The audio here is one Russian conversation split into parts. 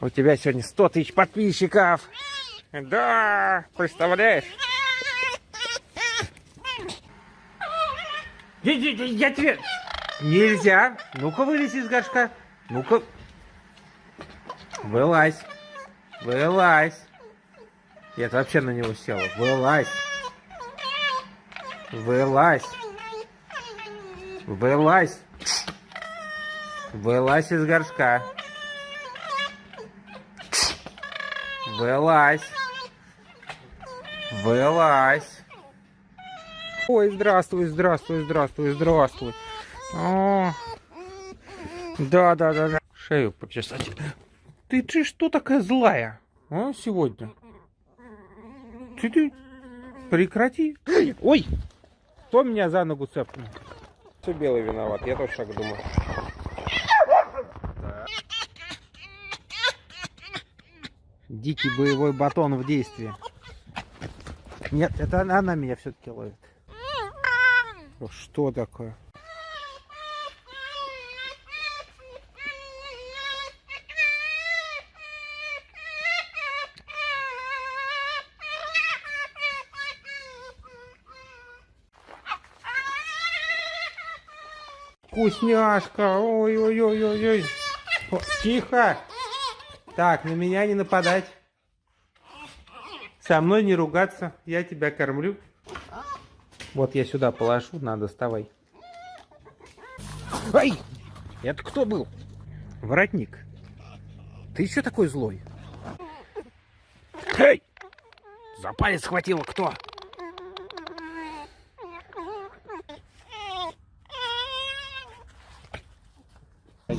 У тебя сегодня 100 тысяч подписчиков. Да, представляешь? Я тебе... Нельзя. Ну-ка, вылезь из горшка. Ну-ка. Вылазь. Вылазь. Я вообще на него села. Вылазь. Вылазь. Вылазь. Вылазь из горшка. Вылазь. Вылазь. Ой, здравствуй, здравствуй, здравствуй, здравствуй. О, да. Шею почесать. Ты что такая злая? А, сегодня? Ты прекрати. Ой, кто меня за ногу цепнул? Все белый виноват, я тоже так думаю. Дикий боевой батон в действии. Нет, это она меня все-таки ловит. Что такое? Вкусняшка! Ой-ой-ой-ой-ой! Тихо! Так, на меня не нападать. Со мной не ругаться. Я тебя кормлю. Вот я сюда положу, надо, доставай. Ай! Это кто был? Воротник. Ты еще такой злой? Эй! За палец схватила кто?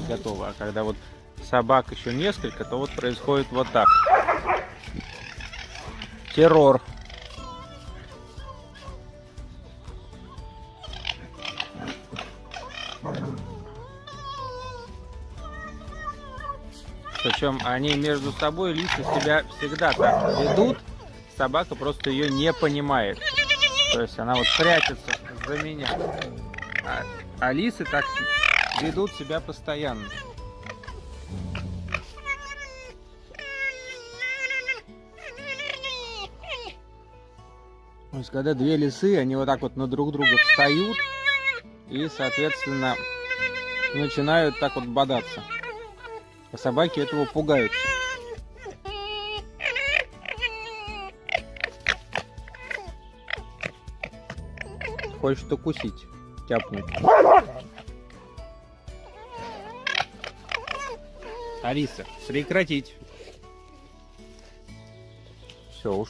Готово. А когда вот собак еще несколько, то вот происходит вот так. Террор. Причем они между собой, лисы себя всегда так ведут. Собака просто ее не понимает. То есть она вот прячется за меня. А лисы так ведут себя постоянно. То есть когда две лисы, они вот так вот на друг друга встают и, соответственно, начинают так вот бодаться. А собаки этого пугаются. Хочет укусить, тяпнуть. Алиса, прекратить. Все, уж